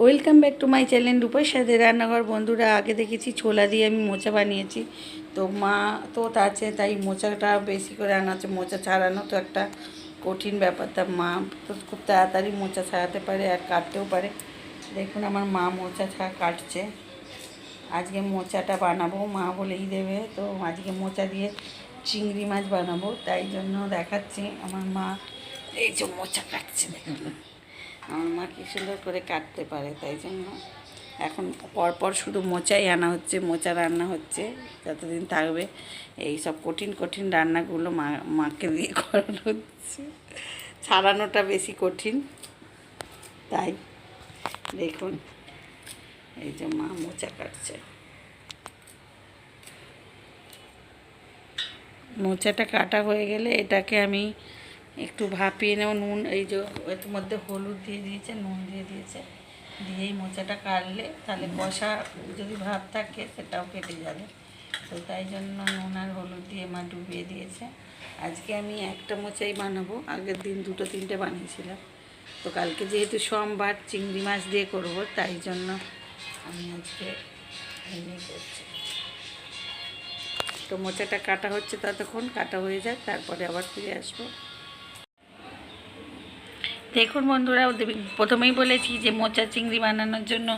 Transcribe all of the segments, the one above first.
Welcome back to my channel রূপার সাথে রান্নাঘর। বন্ধুরা, আগে দেখেছি ছোলা দিয়ে আমি মোচা বানিয়েছি, তো মা তো আছে, তাই মোচাটা বেশি করে আনা আছে। মোচা ছাড়ানো তো একটা কঠিন ব্যাপার, তা মা তো খুব তাড়াতাড়ি মোচা ছাড়াতে পারে আর কাটতেও পারে। দেখুন আমার মা মোচা কাটছে। আজকে মোচাটা বানাবো, মা বলেই দেবে, তো আজকে মোচা দিয়ে চিংড়ি মাছ বানাবো, তাই জন্য দেখাচ্ছি আমার মা এই যে মোচা কাটছে। দেখুন আমার মা কি সুন্দর করে কাটতে পারে, তাই জন্য এখন পরপর শুধু মোচাই আনা হচ্ছে, মোচা রান্না হচ্ছে, যতদিন থাকবে এই সব কঠিন কঠিন রান্নাগুলো মাকে দিয়ে করানো হচ্ছে। ছাড়ানোটা বেশি কঠিন, তাই দেখুন এই যে মা মোচা কাটছে। মোচাটা কাটা হয়ে গেলে এটাকে আমি একটু ভাপিয়ে নেব। নুন, এই যে এর মধ্যে হলুদ দিয়ে দিয়েছে, নুন দিয়ে দিয়েছে, দিয়েই মোচাটা কাটলে তাহলে কষা যদি ভাব থাকে সেটাও কেটে যাবে, তো তাই জন্য নুন আর হলুদ দিয়ে মা ডুবিয়ে দিয়েছে। আজকে আমি একটা মোচাই বানাবো, আগের দিন দুটো তিনটে বানিয়েছিলাম, তো কালকে যেহেতু সোমবার চিংড়ি মাছ দিয়ে করব, তাই জন্য আমি আজকে এমনি করছি। তো মোচাটা কাটা হচ্ছে, ততক্ষণ কাটা হয়ে যাক, তারপরে আবার ফিরে আসবো। দেখুন বন্ধুরা, প্রথমেই বলেছি যে মোচা চিংড়ি বানানোর জন্য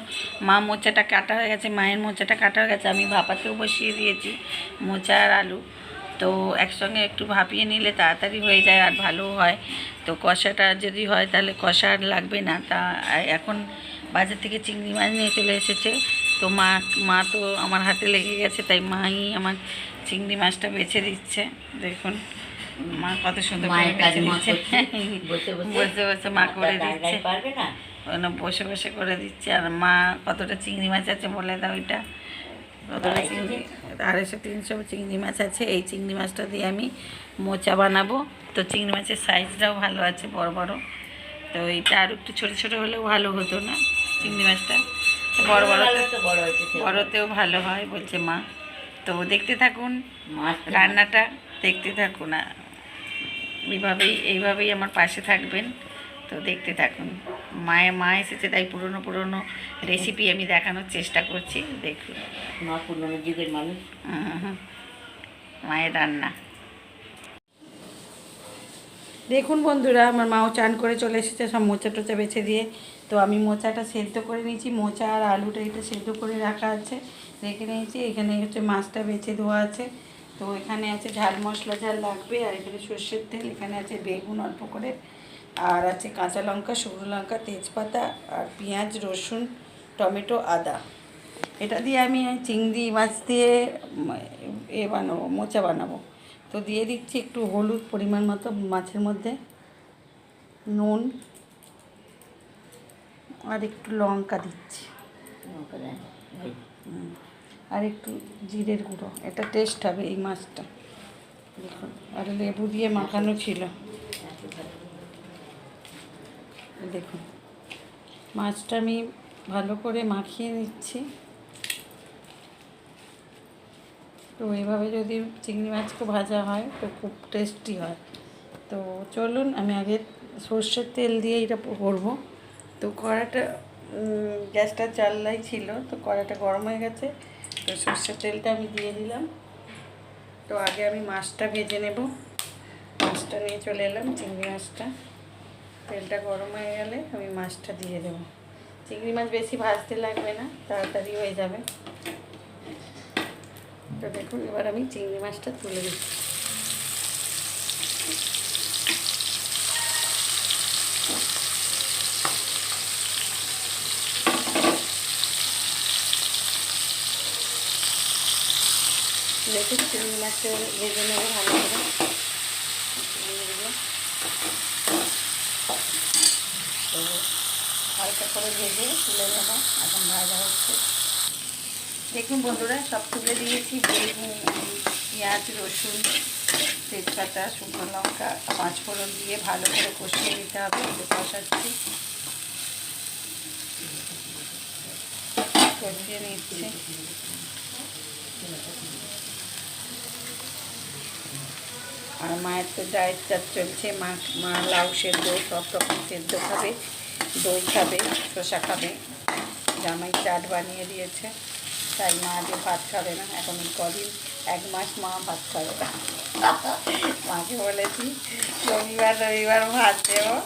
মা মোচাটা কাটা হয়ে গেছে, মায়ের মোচাটা কাটা হয়ে গেছে, আমি ভাপাতেও বসিয়ে দিয়েছি মোচা আর আলু। তো একসঙ্গে একটু ভাপিয়ে নিলে তাড়াতাড়ি হয়ে যায় আর ভালো হয়। তো কষাটা যদি হয় তাহলে কষা আর লাগবে না। তা এখন বাজার থেকে চিংড়ি মাছ নিয়ে চলে এসেছে, তো মা তো আমার হাতে লেগে গেছে, তাই মাই আমার চিংড়ি মাছটা বেছে দিচ্ছে। দেখুন মা কত সুন্দর করে বেছে দিচ্ছে, বসে বসে মা করে দিচ্ছে, বসে বসে করে দিচ্ছে। আর মা কতটা চিংড়ি মাছ আছে বলে দাও, এটা কতটা চিংড়ি, 250-300 চিংড়ি মাছ আছে। এই চিংড়ি মাছটা দিয়ে আমি মোচা বানাবো। তো চিংড়ি মাছের সাইজটাও ভালো আছে, বড় বড়। তো এইটা আর একটু ছোটো ছোটো হলেও ভালো হতো না চিংড়ি মাছটা, বড় বড়তেও ভালো হয় বলছে মা। তো দেখতে থাকুন রান্নাটা, দেখতে থাকুন, এইভাবেই আমার পাশে থাকবেন। তো দেখতে থাকুন। মা এসেছে, তাই পুরনো রেসিপি আমি দেখানোর চেষ্টা করছি। দেখুন মা পুরনো যুগের মানুষ, মায়ের রান্না দেখুন। বন্ধুরা, আমার মাও চান করে চলে এসেছে, সব মোচা টোচা বেছে দিয়ে। তো আমি মোচাটা সেদ্ধ করে নিয়েছি, মোচা আর আলুটা এটা সেদ্ধ করে রাখা আছে, রেখে নিয়েছি। এখানে হচ্ছে মাছটা বেছে দেওয়া আছে। তো এখানে আছে ঝাল মশলা যা লাগবে, আর এখানে সর্ষের তেল, এখানে আছে বেগুন অল্প করে, আর আছে কাঁচা লঙ্কা, শুকনো লঙ্কা, তেজপাতা, আর পেঁয়াজ, রসুন, টমেটো, আদা। এটা দিয়ে আমি চিংড়ি মাছ দিয়ে বানাবো, মোচা বানাবো। তো দিয়ে দিচ্ছি একটু হলুদ পরিমাণ মতো মাছের মধ্যে, নুন, আর একটু লঙ্কা দিচ্ছি, আর একটু জিরের গুঁড়ো, এটা টেস্ট হবে এই মাছটা। দেখুন, আর লেবু দিয়ে মাখানো ছিল। দেখুন মাছটা আমি ভালো করে মাখিয়ে নিচ্ছি। তো এইভাবে যদি চিংড়ি মাছকে ভাজা হয় তো খুব টেস্টি হয়। তো চলুন, আমি আগে সর্ষের তেল দিয়ে এটা করবো। তো কড়াটা গ্যাসটা চাললাই ছিল, তো কড়াটা গরম হয়ে গেছে, তো সর্ষের তেলটা আমি দিয়ে দিলাম। তো আগে আমি মাছটা ভেজে নেব। মাছটা নিয়ে চলে এলাম, চিংড়ি মাছটা। তেলটা গরম হয়ে গেলে আমি মাছটা দিয়ে দেবো। চিংড়ি মাছ বেশি ভাজতে লাগবে না, তাড়াতাড়ি হয়ে যাবে। তো দেখুন, এবার আমি চিংড়ি মাছটা তুলে দিচ্ছি। দেখুন চিংড়ি মাছটা ভেজে নেবো ভালো করে। তো হালকা করে ভেজে তুলে নেবো, এখন ভাজা হচ্ছে। দেখুন বন্ধুরা, সব তুলে দিয়েছি। বেগুন, পেঁয়াজ, রসুন, তেজপাতা, শুকনো লঙ্কা, পাঁচফোড়ন দিয়ে ভালো করে কষিয়ে দিতে হবে। কষাচ্ছি, কষিয়ে নিচ্ছি। আর মায়ের তো ডায়েট চাপ চলছে, মা লাউ সেদ্ধ সব রকম সেদ্ধ খাবে, দই খাবে, শসা খাবে। জামাই চাট বানিয়ে দিয়েছে, তাই মা আজকে ভাত খাবে না। এখন কদিন 1 মাস মা ভাত খাবে না। মাকে বলেছি রবিবার রবিবার ভাত দেবো,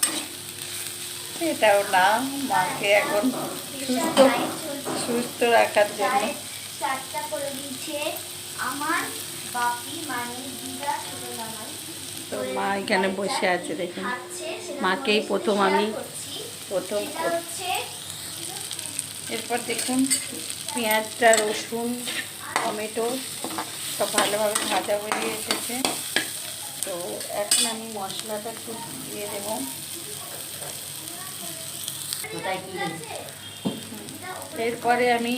এটাও না। মাকে এখন সুস্থ সুস্থ রাখার জন্য তো মা এখানে বসে আছে দেখুন। মাকেই প্রথম আমি এরপর দেখুন পেঁয়াজটা, রসুন, টমেটো সব ভালোভাবে ভাজা বেরিয়ে এসেছে। তো এখন আমি মশলাটা একটু দিয়ে দেবো। এরপরে আমি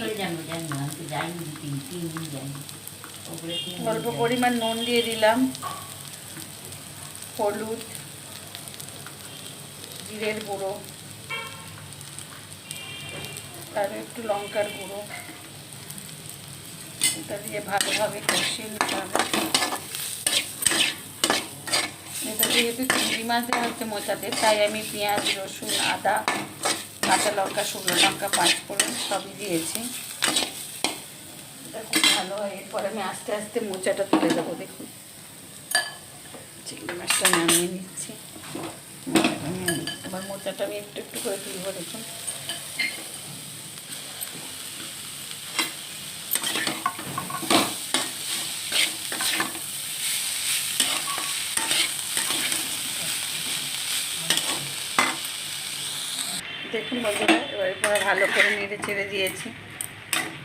অল্প পরিমাণ নুন দিয়ে দিলাম, হলুদ, জিরের গুঁড়ো, আর একটু লঙ্কার গুঁড়ো। এটা দিয়ে ভালোভাবে কষিয়ে নিতে হবে। এটা যেহেতু চিংড়ি মাছ দেওয়া হচ্ছে মোচাতে, তাই আমি পেঁয়াজ, রসুন, আদা, কাঁচা লঙ্কা, শুকনো লঙ্কা, 5 ফোড়ন সবই দিয়েছি। এটা খুব ভালো হয়। এরপর আমি আস্তে আস্তে মোচাটা তুলে দেবো। দেখুন চিংড়ি মাছটা নামিয়ে নিচ্ছি। এবার মোচাটা আমি একটু একটু করে তুলবো। দেখুন দেখুন বন্ধুরা, এবার ভালো করে নেড়ে ছেড়ে দিয়েছি।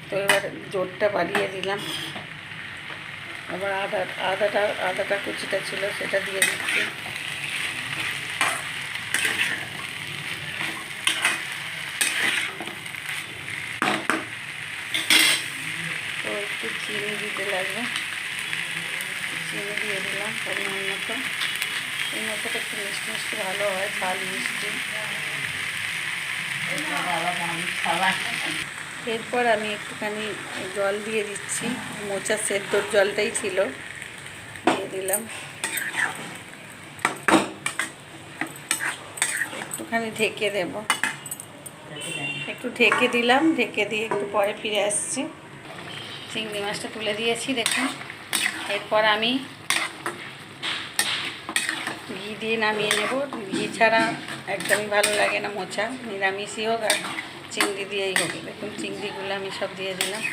তো এবার জোরটা বাড়িয়ে দিলাম। আবার আদাটা কুচিটা ছিল সেটা দিয়ে দিচ্ছি। তো একটু চিনি দিতে লাগবে, চিনি দিয়ে দিলাম পরিমাণ মতো। এই মতোটা একটু মিষ্টি মিষ্টি ভালো হয়, ঝাল মিষ্টি। এরপর আমি একটুখানি জল দিয়ে দিচ্ছি, মোচা সেদ্ধর জলটাই ছিল, দিয়ে দিলাম। একটুখানি ঢেকে দেব, একটু ঢেকে দিলাম। ঢেকে দিয়ে একটু পরে ফিরে আসছি। চিংড়ি মাছটা তুলে দিয়েছি দেখুন। এরপর আমি ঘি দিয়ে নামিয়ে নেব। ঘি ছাড়া একদমই ভালো লাগে না মোচা, নিরামিষই হোক আর চিংড়ি দিয়েই হোক। দেখুন চিংড়িগুলো আমি সব দিয়ে দিলাম।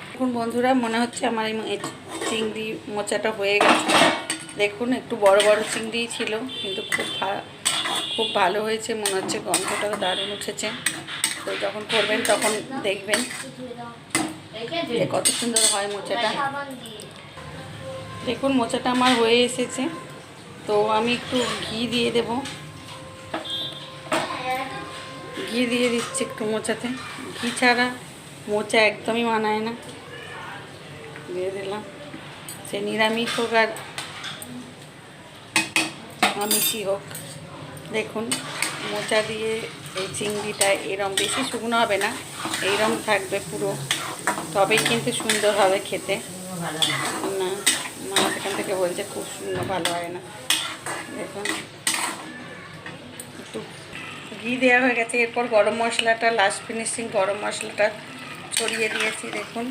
দেখুন বন্ধুরা, মনে হচ্ছে আমার এই চিংড়ি মোচাটা হয়ে গেছে। দেখুন একটু বড় বড় চিংড়ি ছিল, কিন্তু খুব ভালো হয়েছে মনে হচ্ছে। গন্ধটাও দারুণ উঠেছে। তো যখন করবেন তখন দেখবেন যে কত সুন্দর হয় মোচাটা। দেখুন মোচাটা আমার হয়ে এসেছে। তো আমি একটু ঘি দিয়ে দেব, ঘি দিয়ে দিচ্ছি একটু মোচাতে। ঘি ছাড়া মোচা একদমই মানায় না। দিয়ে দিলাম, সে নিরামিষ হোক আর আমিষই হোক। দেখুন মোচা দিয়ে এই চিংড়িটা এরম বেশি শুকনো হবে না, এইরকম থাকবে পুরো, তবেই কিন্তু সুন্দর হবে খেতে। না মা সেখান থেকে বলছে খুব সুন্দর, ভালো হয় না। দেখুন একটু ঘি দেওয়া হয়ে গেছে। এরপর গরম মশলাটা, লাস্ট ফিনিশিং গরম মশলাটা ছড়িয়ে দিয়েছি। দেখুন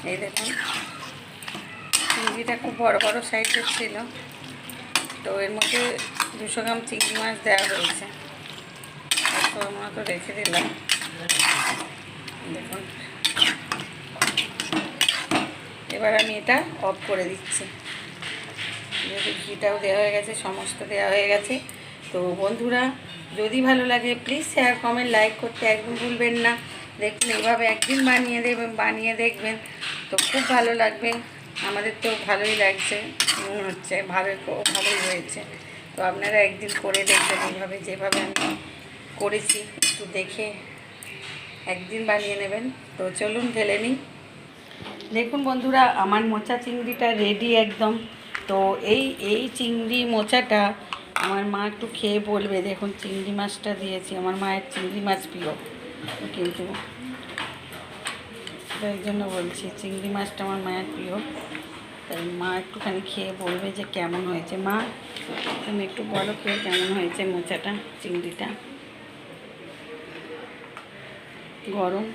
এই দেখুন চিংড়িটা খুব বড় বড় সাইজের ছিল। তো এর মধ্যে 200 গ্রাম চিংড়ি মাছ দেওয়া হয়েছে। ওর মতো রেখে দিলাম। দেখুন এবার আমি এটা অফ করে দিচ্ছি। যেহেতু ঘিটাও দেওয়া হয়ে গেছে, সমস্ত দেওয়া হয়ে গেছে। তো বন্ধুরা, যদি ভালো লাগে প্লিজ শেয়ার, কমেন্ট, লাইক করতে একদম ভুলবেন না। দেখুন এইভাবে একদিন বানিয়ে দেখবেন, তো খুব ভালো লাগবে। আমাদের তো ভালোই লাগছে, মনে হচ্ছে ভালোই হয়েছে। তো আপনারা একদিন করে দেখবেন এইভাবে, যেভাবে আমি করেছি একটু দেখে একদিন বানিয়ে নেবেন। তো চলুন ঢেলে নিই। দেখুন বন্ধুরা, আমার মোচা চিংড়িটা রেডি একদম। তো এই চিংড়ি মোচাটা আমার মা একটু খেয়ে বলবে। দেখুন চিংড়ি মাছটা দিয়েছি, আমার মায়ের চিংড়ি মাছ প্রিয়, কিন্তু এই জন্য বলছি চিংড়ি মাছটা আমার মায়ের প্রিয়। তাই মা একটুখানি খেয়ে বলবে যে কেমন হয়েছে। মা তুমি একটু বলো খেয়ে কেমন হয়েছে মোচাটা চিংড়িটা। গরম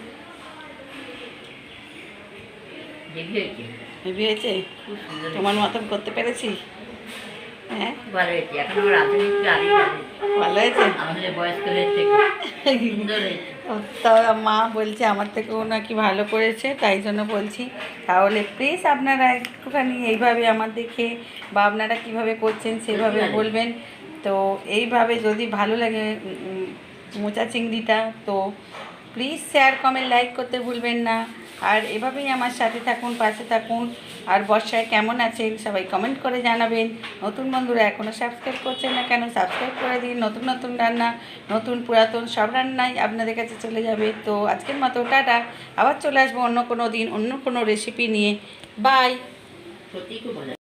হেভি হয়েছে, তোমার মতন করতে পেরেছি? হ্যাঁ ভালো হয়েছে, এখন আমার রাঁধুনি ভালো হয়েছে। আমাদের বয়স্কদের থেকে সুন্দর হয়েছে। তা মা বলছে আমার থেকেও নাকি ভালো করেছে, তাই জন্য বলছি তাহলে প্লিজ আপনারা একটুখানি এইভাবে আমার দেখে বা আপনারা কিভাবে করছেন সেভাবে বলবেন। তো এইভাবে যদি ভালো লাগে মোচা চিংড়িটা তো প্লিজ শেয়ার কমেন্ট লাইক করতে ভুলবেন না। আর এভাবেই আমার সাথে থাকুন, পাশে থাকুন। আর বর্ষায় কেমন আছেন সবাই কমেন্ট করে জানাবেন। নতুন বন্ধুরা এখনও সাবস্ক্রাইব করছেন না কেন, সাবস্ক্রাইব করে দিন। নতুন নতুন রান্না, নতুন পুরাতন সব রান্নাই আপনাদের কাছে চলে যাবে। তো আজকের মতো টাটা, আবার চলে আসবো অন্য কোনো দিন অন্য কোনো রেসিপি নিয়ে। বাই। সত্যি খুব ভালো।